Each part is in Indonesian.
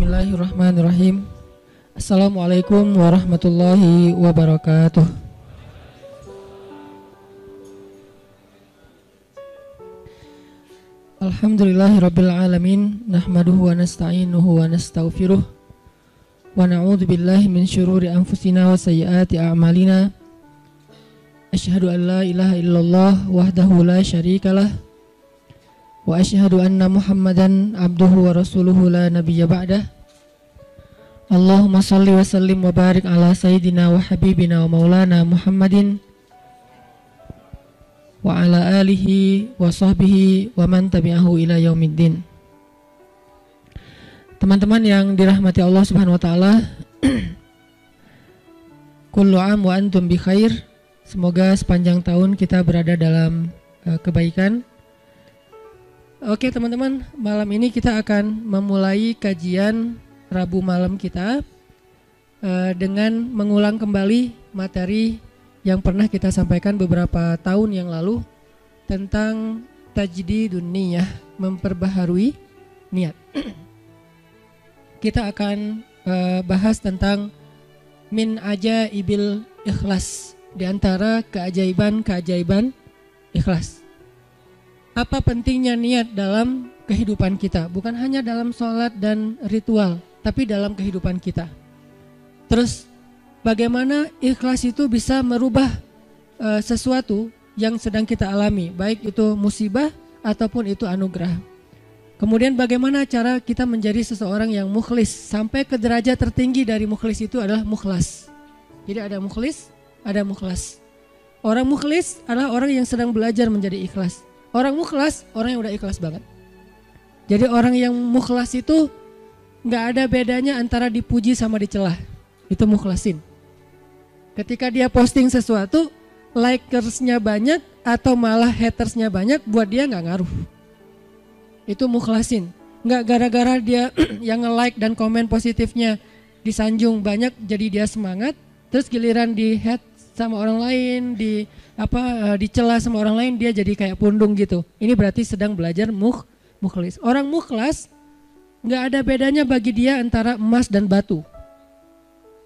Bismillahirrahmanirrahim. Assalamualaikum warahmatullahi wabarakatuh. Alhamdulillahirabbil alamin, nahmaduhu wa nasta'inuhu wa nastaghfiruh wa na'udzu billahi min syururi anfusina wa sayyiati a'malina. Asyhadu an la ilaha illallah wahdahu la syarikalah wa asyhadu anna Muhammadan abduhu wa rasuluhu la nabiyya ba'dah. Allahumma salli wa sallim wa barik ala sayyidina wa habibina wa maulana Muhammadin wa ala alihi wa sahbihi wa man tabi'ahu ila yaumiddin. Teman-teman yang dirahmati Allah Subhanahu wa taala, kullu am wa antum bi khair. Semoga sepanjang tahun kita berada dalam kebaikan. Oke teman-teman, malam ini kita akan memulai kajian Rabu malam kita dengan mengulang kembali materi yang pernah kita sampaikan beberapa tahun yang lalu tentang tajdidun niyah, memperbaharui niat. Kita akan bahas tentang min ajaibil ikhlas, di antara keajaiban-keajaiban ikhlas. Apa pentingnya niat dalam kehidupan kita, bukan hanya dalam sholat dan ritual, tapi dalam kehidupan kita. Terus bagaimana ikhlas itu bisa merubah sesuatu yang sedang kita alami, baik itu musibah ataupun itu anugerah. Kemudian bagaimana cara kita menjadi seseorang yang mukhlis, sampai ke derajat tertinggi dari mukhlis itu adalah mukhlas. Jadi ada mukhlis, ada mukhlas. Orang mukhlis adalah orang yang sedang belajar menjadi ikhlas. Orang mukhlas, orang yang udah ikhlas banget. Jadi orang yang mukhlas itu gak ada bedanya antara dipuji sama dicela. Itu mukhlasin. Ketika dia posting sesuatu, likersnya banyak atau malah hatersnya banyak, buat dia gak ngaruh. Itu mukhlasin. Gak gara-gara dia yang nge-like dan komen positifnya disanjung banyak, jadi dia semangat. Terus giliran di hate sama orang lain, dicela sama orang lain, dia jadi kayak pundung gitu. Ini berarti sedang belajar mukhlis. Orang mukhlas gak ada bedanya bagi dia antara emas dan batu.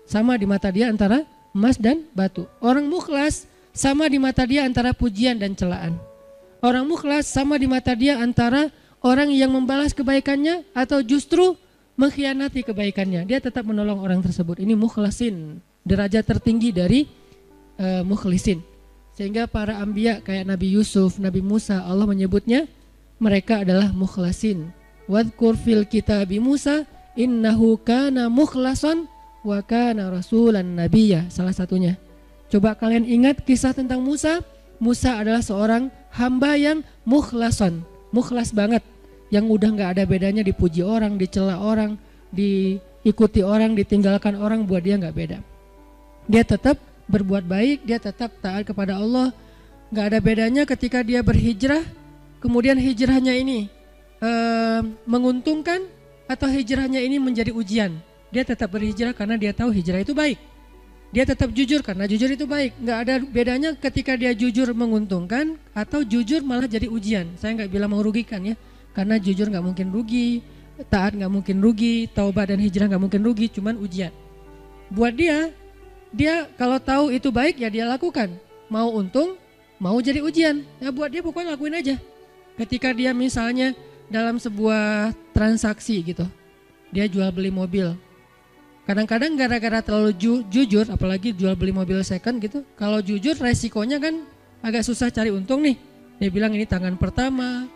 Sama di mata dia antara emas dan batu. Orang mukhlas sama di mata dia antara pujian dan celaan. Orang mukhlas sama di mata dia antara orang yang membalas kebaikannya atau justru mengkhianati kebaikannya. Dia tetap menolong orang tersebut. Ini mukhlasin, derajat tertinggi dari mukhlisin. Sehingga para anbiya kayak Nabi Yusuf, Nabi Musa, Allah menyebutnya mereka adalah mukhlasin. Wadhkur fil kitabi Musa innahu kana mukhlasan wa kana rasulan nabiyya, salah satunya. Coba kalian ingat kisah tentang Musa. Musa adalah seorang hamba yang mukhlason, mukhlas banget, yang udah gak ada bedanya dipuji orang, dicela orang, diikuti orang, ditinggalkan orang, buat dia gak beda. Dia tetap berbuat baik, dia tetap taat kepada Allah. Gak ada bedanya ketika dia berhijrah, kemudian hijrahnya ini menguntungkan atau hijrahnya ini menjadi ujian. Dia tetap berhijrah karena dia tahu hijrah itu baik. Dia tetap jujur karena jujur itu baik. Gak ada bedanya ketika dia jujur menguntungkan atau jujur malah jadi ujian. Saya gak bilang merugikan ya, karena jujur gak mungkin rugi, taat gak mungkin rugi, taubat dan hijrah gak mungkin rugi, cuman ujian. Buat dia kalau tahu itu baik ya dia lakukan. Mau untung, mau jadi ujian, ya buat dia pokoknya lakuin aja. Ketika dia misalnya dalam sebuah transaksi gitu, dia jual beli mobil. Kadang-kadang gara-gara terlalu jujur, apalagi jual beli mobil second gitu, kalau jujur resikonya kan agak susah cari untung nih. Dia bilang ini tangan pertama,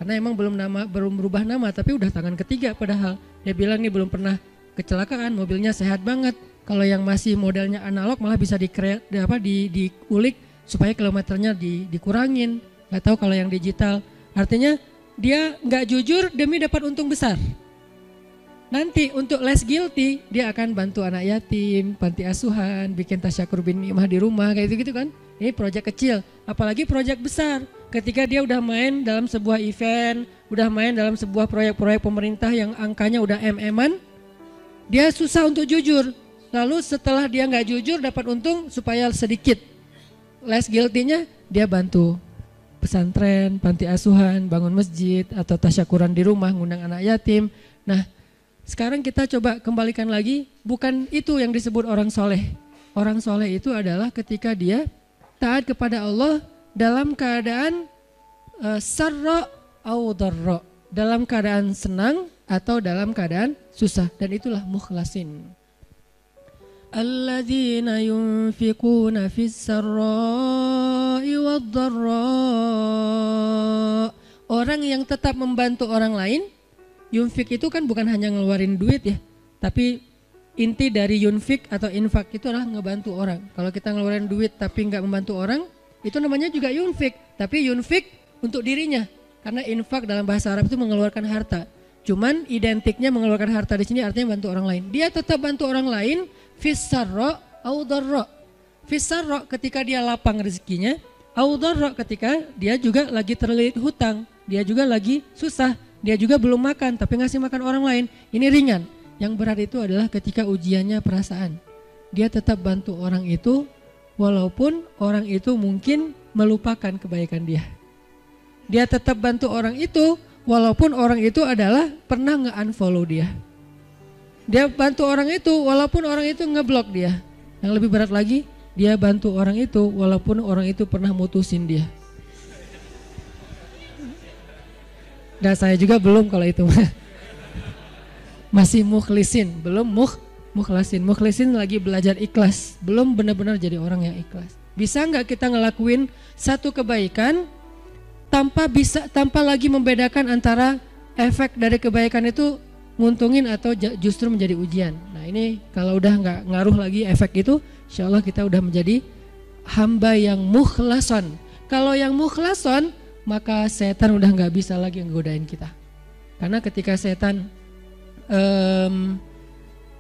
karena emang belum berubah nama, tapi udah tangan ketiga padahal. Dia bilang ini belum pernah kecelakaan, mobilnya sehat banget. Kalau yang masih modelnya analog malah bisa diulik supaya kilometernya dikurangin. Gak tahu kalau yang digital. Artinya dia gak jujur demi dapat untung besar. Nanti untuk less guilty dia akan bantu anak yatim, panti asuhan, bikin tasyakur bin ni'mah di rumah kayak gitu kan. Ini proyek kecil, apalagi proyek besar. Ketika dia udah main dalam sebuah event, udah main dalam sebuah proyek-proyek pemerintah yang angkanya udah MM-an, dia susah untuk jujur. Lalu setelah dia gak jujur dapat untung supaya sedikit less guilty-nya, dia bantu pesantren, panti asuhan, bangun masjid, atau tasyakuran di rumah, ngundang anak yatim. Nah, Sekarang kita coba kembalikan lagi, bukan itu yang disebut orang soleh. Orang soleh itu adalah ketika dia taat kepada Allah dalam keadaan sarra au darra, dalam keadaan senang atau dalam keadaan susah, dan itulah mukhlasin. Alladzina yunfiquna fis sarra'i wad darra. Orang yang tetap membantu orang lain. Yunfik itu kan bukan hanya ngeluarin duit ya, tapi inti dari yunfik atau infak itu adalah ngebantu orang. Kalau kita ngeluarin duit tapi nggak membantu orang, itu namanya juga yunfik. Tapi yunfik untuk dirinya, karena infak dalam bahasa Arab itu mengeluarkan harta. Cuman identiknya mengeluarkan harta di sini artinya bantu orang lain. Dia tetap bantu orang lain, fis-sarra au darra. Fis-sarra ketika dia lapang rezekinya, au darra ketika dia juga lagi terlilit hutang, dia juga lagi susah. Dia juga belum makan tapi ngasih makan orang lain. Ini ringan. Yang berat itu adalah ketika ujiannya perasaan. Dia tetap bantu orang itu walaupun orang itu mungkin melupakan kebaikan dia. Dia tetap bantu orang itu walaupun orang itu adalah pernah nge-unfollow dia. Dia bantu orang itu walaupun orang itu ngeblok dia. Yang lebih berat lagi, dia bantu orang itu walaupun orang itu pernah mutusin dia. Dan saya juga belum kalau itu. Masih mukhlisin, belum mukhlasin. Mukhlisin lagi belajar ikhlas, belum benar-benar jadi orang yang ikhlas. Bisa nggak kita ngelakuin satu kebaikan tanpa lagi membedakan antara efek dari kebaikan itu nguntungin atau justru menjadi ujian. Nah ini kalau udah nggak ngaruh lagi efek itu, insya Allah kita udah menjadi hamba yang mukhlason. Kalau yang mukhlason, maka setan udah nggak bisa lagi nggodain kita. Karena ketika setan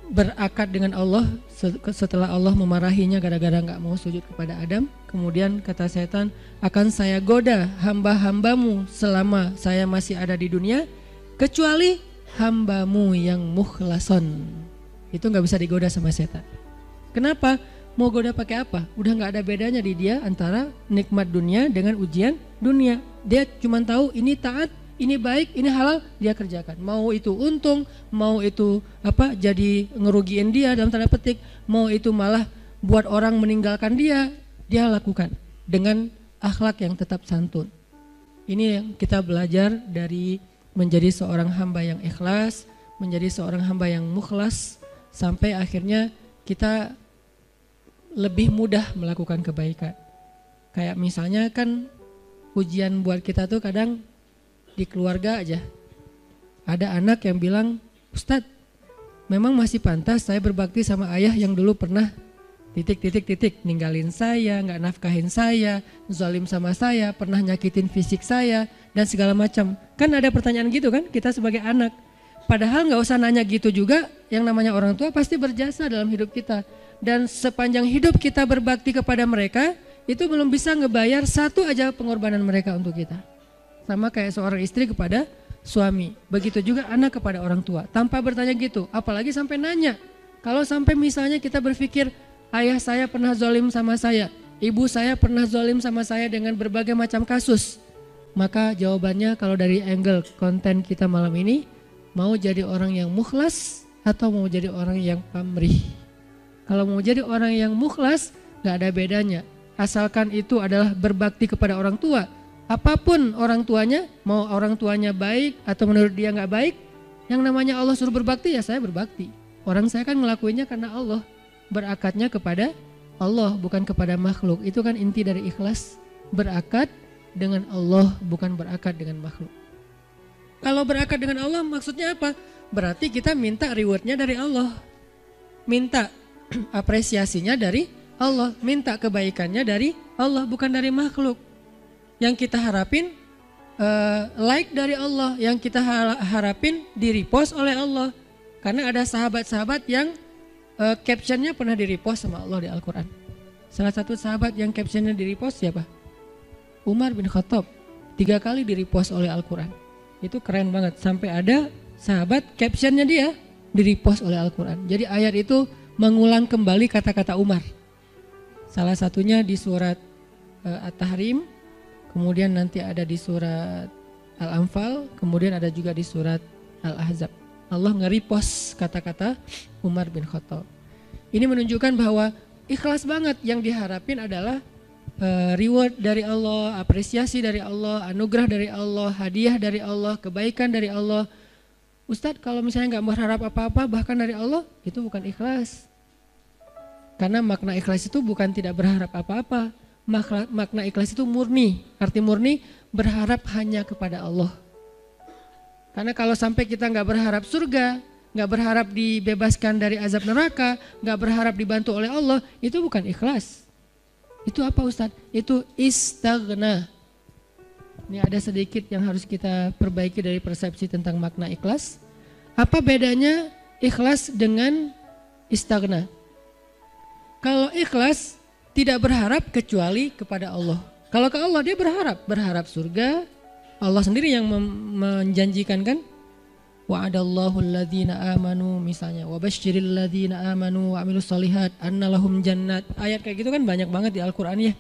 berakad dengan Allah setelah Allah memarahinya gara-gara nggak mau sujud kepada Adam, kemudian kata setan, akan saya goda hamba-hambamu selama saya masih ada di dunia, kecuali hambamu yang mukhlason. Itu nggak bisa digoda sama setan. Kenapa? Mau goda pakai apa? Udah nggak ada bedanya di dia antara nikmat dunia dengan ujian dunia. Dia cuma tahu ini taat, ini baik, ini halal, dia kerjakan. Mau itu untung, mau itu jadi ngerugiin dia dalam tanda petik, mau itu malah buat orang meninggalkan dia lakukan dengan akhlak yang tetap santun. Ini yang kita belajar dari menjadi seorang hamba yang ikhlas, menjadi seorang hamba yang mukhlas, sampai akhirnya kita lebih mudah melakukan kebaikan. Kayak misalnya kan ujian buat kita tuh kadang di keluarga aja. Ada anak yang bilang, Ustadz, memang masih pantas saya berbakti sama ayah yang dulu pernah ... ninggalin saya, gak nafkahin saya, zalim sama saya, pernah nyakitin fisik saya, dan segala macam. Kan ada pertanyaan gitu kan kita sebagai anak. Padahal gak usah nanya gitu juga, yang namanya orang tua pasti berjasa dalam hidup kita. Dan sepanjang hidup kita berbakti kepada mereka, itu belum bisa ngebayar satu aja pengorbanan mereka untuk kita. Sama kayak seorang istri kepada suami, begitu juga anak kepada orang tua. Tanpa bertanya gitu, apalagi sampai nanya. Kalau sampai misalnya kita berpikir, ayah saya pernah zalim sama saya, ibu saya pernah zalim sama saya dengan berbagai macam kasus, maka jawabannya kalau dari angle konten kita malam ini, mau jadi orang yang mukhlas atau mau jadi orang yang pamrih. Kalau mau jadi orang yang mukhlas, gak ada bedanya. Asalkan itu adalah berbakti kepada orang tua. Apapun orang tuanya, mau orang tuanya baik atau menurut dia gak baik, yang namanya Allah suruh berbakti ya saya berbakti. Orang saya kan ngelakuinnya karena Allah. Berakatnya kepada Allah, bukan kepada makhluk. Itu kan inti dari ikhlas. Berakad dengan Allah, bukan berakad dengan makhluk. Kalau berakad dengan Allah maksudnya apa? Berarti kita minta rewardnya dari Allah. Minta apresiasinya dari Allah, minta kebaikannya dari Allah, bukan dari makhluk. Yang kita harapin like dari Allah, yang kita harapin di-repost oleh Allah. Karena ada sahabat-sahabat yang captionnya pernah di-repost sama Allah di Al-Quran. Salah satu sahabat yang captionnya di-repost siapa? Umar bin Khattab, 3 kali di-repost oleh Al-Quran. Itu keren banget, sampai ada sahabat captionnya dia di-repost oleh Al-Quran. Jadi ayat itu mengulang kembali kata-kata Umar. Salah satunya di surat At-Tahrim, kemudian nanti ada di surat Al-Anfal, kemudian ada juga di surat Al-Ahzab. Allah nge-repost kata-kata Umar bin Khattab. Ini menunjukkan bahwa ikhlas banget, yang diharapin adalah reward dari Allah, apresiasi dari Allah, anugerah dari Allah, hadiah dari Allah, kebaikan dari Allah. Ustadz, kalau misalnya nggak berharap apa-apa bahkan dari Allah, itu bukan ikhlas. Karena makna ikhlas itu bukan tidak berharap apa-apa. Makna ikhlas itu murni. Arti murni berharap hanya kepada Allah. Karena kalau sampai kita nggak berharap surga, nggak berharap dibebaskan dari azab neraka, nggak berharap dibantu oleh Allah, itu bukan ikhlas. Itu apa Ustadz? Itu istaghna. Ini ada sedikit yang harus kita perbaiki dari persepsi tentang makna ikhlas. Apa bedanya ikhlas dengan istaghna? Kalau ikhlas tidak berharap kecuali kepada Allah. Kalau ke Allah dia berharap surga. Allah sendiri yang menjanjikan kan? Wa'adallahu alladhina amanu misalnya, wa basyiril ladzina amanu wa amilus solihat anna lahum jannat. Ayat kayak gitu kan banyak banget di Al-Qur'an ya.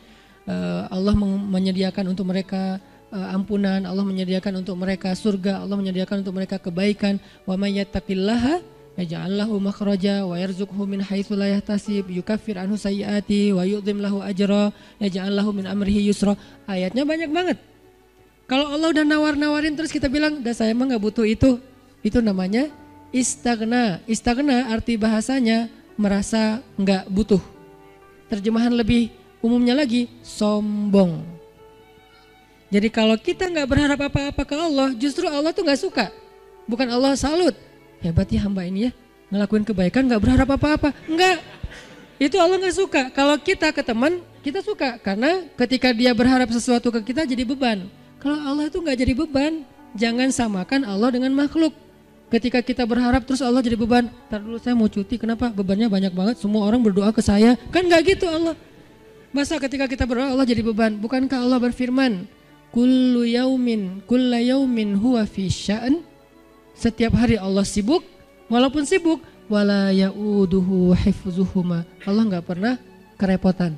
Allah menyediakan untuk mereka ampunan, Allah menyediakan untuk mereka surga, Allah menyediakan untuk mereka kebaikan. Wa may yattaqillaha yaj'al lahu makhraja wa yarzuqhu min haitsu la yahtasib, yukaffir anhu sayyiati wa yu'dhim lahu ajra, yaj'al lahu min amrihi yusra. Ayatnya banyak banget. Kalau Allah udah nawar-nawarin terus kita bilang, "Dah saya mah enggak butuh itu." Itu namanya istaghna. Istaghna arti bahasanya merasa enggak butuh. Terjemahan lebih umumnya lagi, sombong. Jadi kalau kita enggak berharap apa-apa ke Allah, justru Allah tuh enggak suka. Bukan Allah salut. Hebat ya hamba ini ya, ngelakuin kebaikan gak berharap apa-apa. Enggak, itu Allah gak suka. Kalau kita ke teman, kita suka. Karena ketika dia berharap sesuatu ke kita jadi beban. Kalau Allah itu gak jadi beban. Jangan samakan Allah dengan makhluk. Ketika kita berharap terus Allah jadi beban. Ntar dulu saya mau cuti, kenapa? Bebannya banyak banget, semua orang berdoa ke saya. Kan gak gitu Allah. Masa ketika kita berdoa Allah jadi beban? Bukankah Allah berfirman, Kullu kulla yaumin huwa fi sya'an. Setiap hari Allah sibuk, walaupun sibuk, wala ya'uduhu hifzuhuma. Allah enggak pernah kerepotan.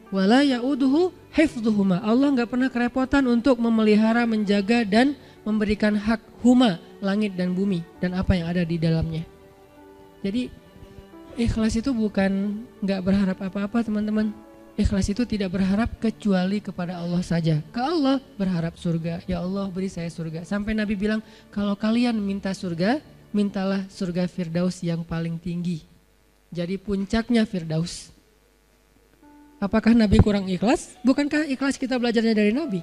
Wala ya'uduhu hifzuhuma. Allah enggak pernah kerepotan untuk memelihara, menjaga dan memberikan hak huma, langit dan bumi dan apa yang ada di dalamnya. Jadi ikhlas itu bukan enggak berharap apa-apa, teman-teman. Ikhlas itu tidak berharap kecuali kepada Allah saja. Ke Allah berharap surga. Ya Allah beri saya surga. Sampai Nabi bilang, kalau kalian minta surga, mintalah surga Firdaus yang paling tinggi. Jadi puncaknya Firdaus. Apakah Nabi kurang ikhlas? Bukankah ikhlas kita belajarnya dari Nabi?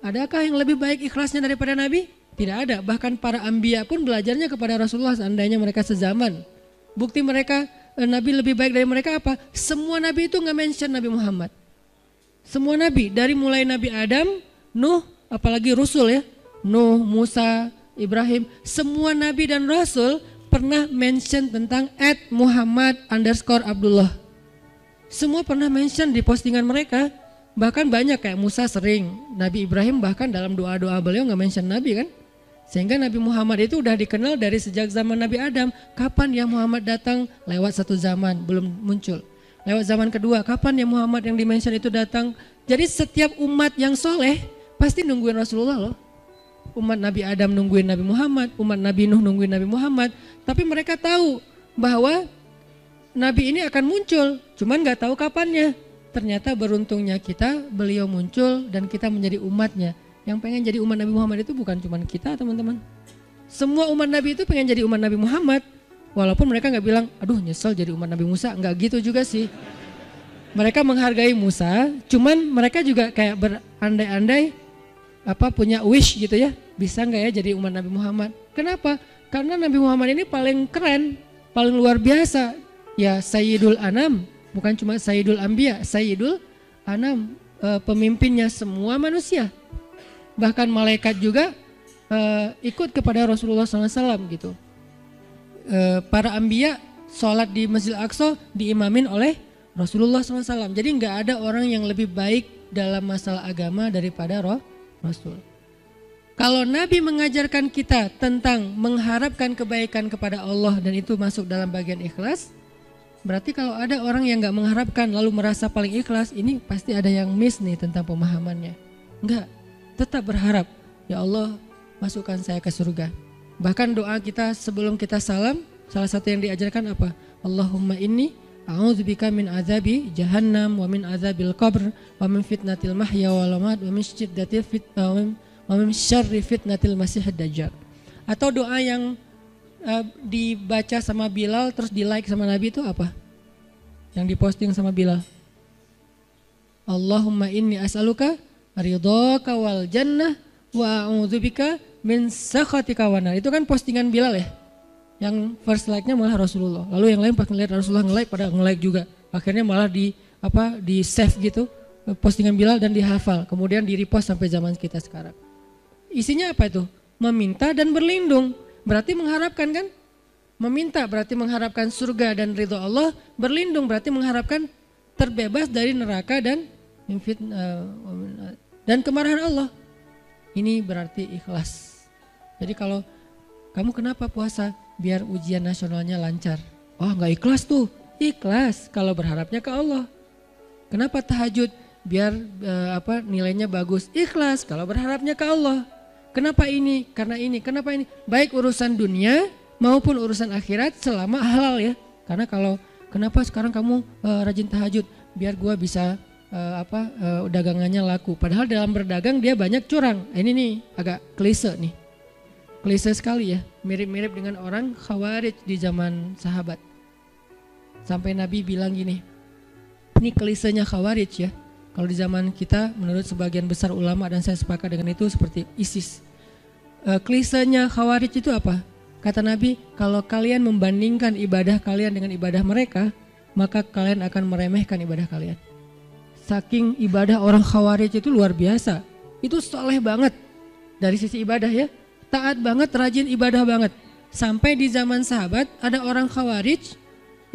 Adakah yang lebih baik ikhlasnya daripada Nabi? Tidak ada. Bahkan para anbiya pun belajarnya kepada Rasulullah seandainya mereka sezaman. Bukti mereka Nabi lebih baik dari mereka apa? Semua Nabi itu nggak mention Nabi Muhammad. Semua Nabi, dari mulai Nabi Adam, Nuh, apalagi Rasul ya, Nuh, Musa, Ibrahim, semua Nabi dan Rasul pernah mention tentang @Muhammad_Abdullah. Semua pernah mention di postingan mereka. Bahkan banyak kayak Musa sering, Nabi Ibrahim bahkan dalam doa-doa beliau nggak mention Nabi kan. Sehingga Nabi Muhammad itu udah dikenal dari sejak zaman Nabi Adam. Kapan ya Muhammad datang? Lewat satu zaman, belum muncul. Lewat zaman kedua, kapan ya Muhammad yang dimention itu datang? Jadi setiap umat yang soleh pasti nungguin Rasulullah loh. Umat Nabi Adam nungguin Nabi Muhammad, umat Nabi Nuh nungguin Nabi Muhammad. Tapi mereka tahu bahwa Nabi ini akan muncul, cuman gak tahu kapannya. Ternyata beruntungnya kita, beliau muncul dan kita menjadi umatnya. Yang pengen jadi umat Nabi Muhammad itu bukan cuma kita teman-teman. Semua umat Nabi itu pengen jadi umat Nabi Muhammad. Walaupun mereka gak bilang, aduh nyesel jadi umat Nabi Musa. Gak gitu juga sih. Mereka menghargai Musa, cuman mereka juga kayak berandai-andai punya wish gitu ya. Bisa gak ya jadi umat Nabi Muhammad? Kenapa? Karena Nabi Muhammad ini paling keren, paling luar biasa. Ya Sayyidul Anam, bukan cuma Sayyidul Anbiya, Sayyidul Anam, pemimpinnya semua manusia. Bahkan malaikat juga ikut kepada Rasulullah SAW gitu. Para anbiya sholat di Masjid Al-Aqsa diimamin oleh Rasulullah SAW. Jadi nggak ada orang yang lebih baik dalam masalah agama daripada Rasul. Kalau Nabi mengajarkan kita tentang mengharapkan kebaikan kepada Allah dan itu masuk dalam bagian ikhlas, berarti kalau ada orang yang nggak mengharapkan lalu merasa paling ikhlas, ini pasti ada yang miss nih tentang pemahamannya. Enggak. Tetap berharap, ya Allah masukkan saya ke surga. Bahkan doa kita sebelum kita salam, salah satu yang diajarkan apa? Allahumma inni a'udzubika min azabi jahannam wa min azabil qabr wa min fitnatil mahya wal mamat wa min syiddatil wa min syarri fitnatil masiihid dajjal. Atau doa yang dibaca sama Bilal terus di like sama Nabi itu apa? Yang diposting sama Bilal. Allahumma inni as'aluka ridhaka wal jannah wa a'udzubika min sakhatika wan nar. Itu kan postingan Bilal ya. Yang first like-nya malah Rasulullah. Lalu yang lain pas ngeliat Rasulullah nge-like pada nge-like juga. Akhirnya malah di save gitu postingan Bilal dan dihafal. Kemudian di-repost sampai zaman kita sekarang. Isinya apa itu? Meminta dan berlindung. Berarti mengharapkan kan? Meminta berarti mengharapkan surga dan ridho Allah. Berlindung berarti mengharapkan terbebas dari neraka dan kemarahan Allah. Ini berarti ikhlas. Jadi kalau kamu kenapa puasa? Biar ujian nasionalnya lancar. Oh nggak ikhlas tuh. Ikhlas kalau berharapnya ke Allah. Kenapa tahajud? Biar nilainya bagus. Ikhlas kalau berharapnya ke Allah. Kenapa ini? Karena ini. Kenapa ini? Baik urusan dunia maupun urusan akhirat selama halal ya. Karena kalau kenapa sekarang kamu rajin tahajud? Biar gua bisa dagangannya laku. Padahal dalam berdagang dia banyak curang. Ini nih agak klise nih. Klise sekali ya. Mirip-mirip dengan orang Khawarij di zaman sahabat. Sampai Nabi bilang gini. Ini klisenya Khawarij ya. Kalau di zaman kita menurut sebagian besar ulama dan saya sepakat dengan itu seperti ISIS. Klisenya Khawarij itu apa? Kata Nabi, kalau kalian membandingkan ibadah kalian dengan ibadah mereka, maka kalian akan meremehkan ibadah kalian. Saking ibadah orang Khawarij itu luar biasa. Itu soleh banget dari sisi ibadah ya. Taat banget, rajin ibadah banget. Sampai di zaman sahabat ada orang Khawarij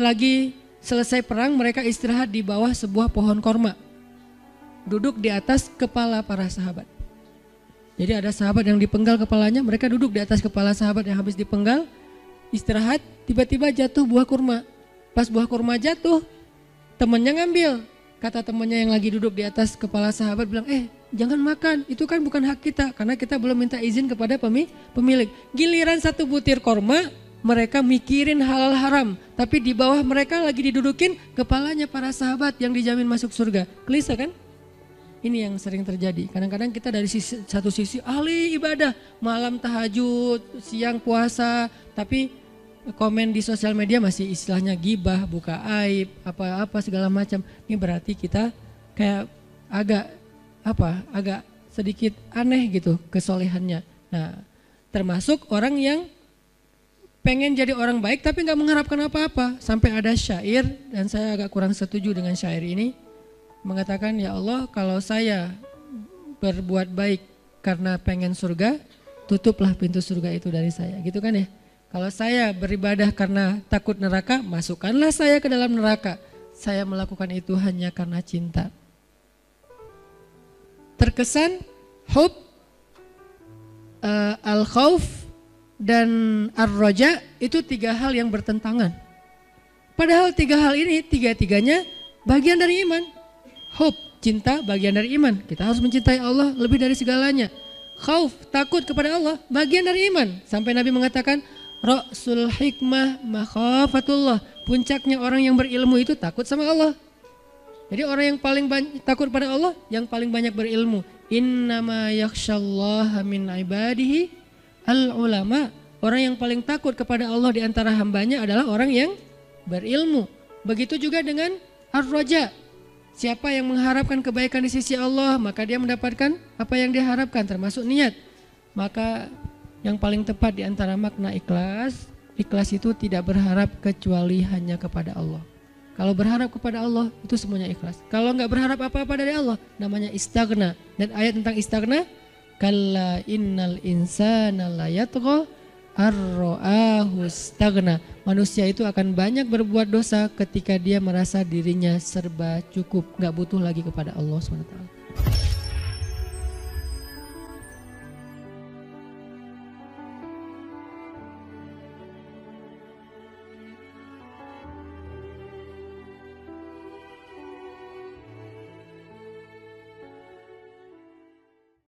lagi selesai perang, mereka istirahat di bawah sebuah pohon korma. Duduk di atas kepala para sahabat. Jadi ada sahabat yang dipenggal kepalanya, mereka duduk di atas kepala sahabat yang habis dipenggal, istirahat, tiba-tiba jatuh buah kurma. Pas buah kurma jatuh, temannya ngambil. Kata temannya yang lagi duduk di atas kepala sahabat bilang, jangan makan, itu kan bukan hak kita, karena kita belum minta izin kepada pemilik. Giliran satu butir kurma, mereka mikirin halal haram, tapi di bawah mereka lagi didudukin kepalanya para sahabat yang dijamin masuk surga. Klise kan? Ini yang sering terjadi. Kadang-kadang kita dari satu sisi ahli ibadah, malam tahajud, siang puasa, tapi komen di sosial media masih istilahnya gibah, buka aib, apa-apa segala macam. Ini berarti kita kayak agak sedikit aneh gitu kesolehannya. Nah, termasuk orang yang pengen jadi orang baik tapi nggak mengharapkan apa-apa. Sampai ada syair, dan saya agak kurang setuju dengan syair ini, mengatakan, ya Allah, kalau saya berbuat baik karena pengen surga, tutuplah pintu surga itu dari saya, gitu kan ya. Kalau saya beribadah karena takut neraka, masukkanlah saya ke dalam neraka. Saya melakukan itu hanya karena cinta. Terkesan hub, al-khauf, dan ar-roja itu tiga hal yang bertentangan. Padahal tiga hal ini, tiga-tiganya bagian dari iman. Hub, cinta, bagian dari iman. Kita harus mencintai Allah lebih dari segalanya. Khauf, takut kepada Allah, bagian dari iman. Sampai Nabi mengatakan, Ra'sul hikmah makhafatullah. Puncaknya orang yang berilmu itu takut sama Allah. Jadi orang yang paling takut pada Allah, yang paling banyak berilmu. Innama yakhshallaha min ibadihi al-ulama. Orang yang paling takut kepada Allah di antara hambanya adalah orang yang berilmu. Begitu juga dengan ar-roja. Siapa yang mengharapkan kebaikan di sisi Allah, maka dia mendapatkan apa yang dia harapkan, termasuk niat. Maka yang paling tepat di antara makna ikhlas, ikhlas itu tidak berharap kecuali hanya kepada Allah. Kalau berharap kepada Allah, itu semuanya ikhlas. Kalau nggak berharap apa-apa dari Allah, namanya istaghna. Dan ayat tentang istaghna, kalla innal insana la yatgha ar-ra'ahu istaghna. Manusia itu akan banyak berbuat dosa ketika dia merasa dirinya serba cukup, nggak butuh lagi kepada Allah SWT.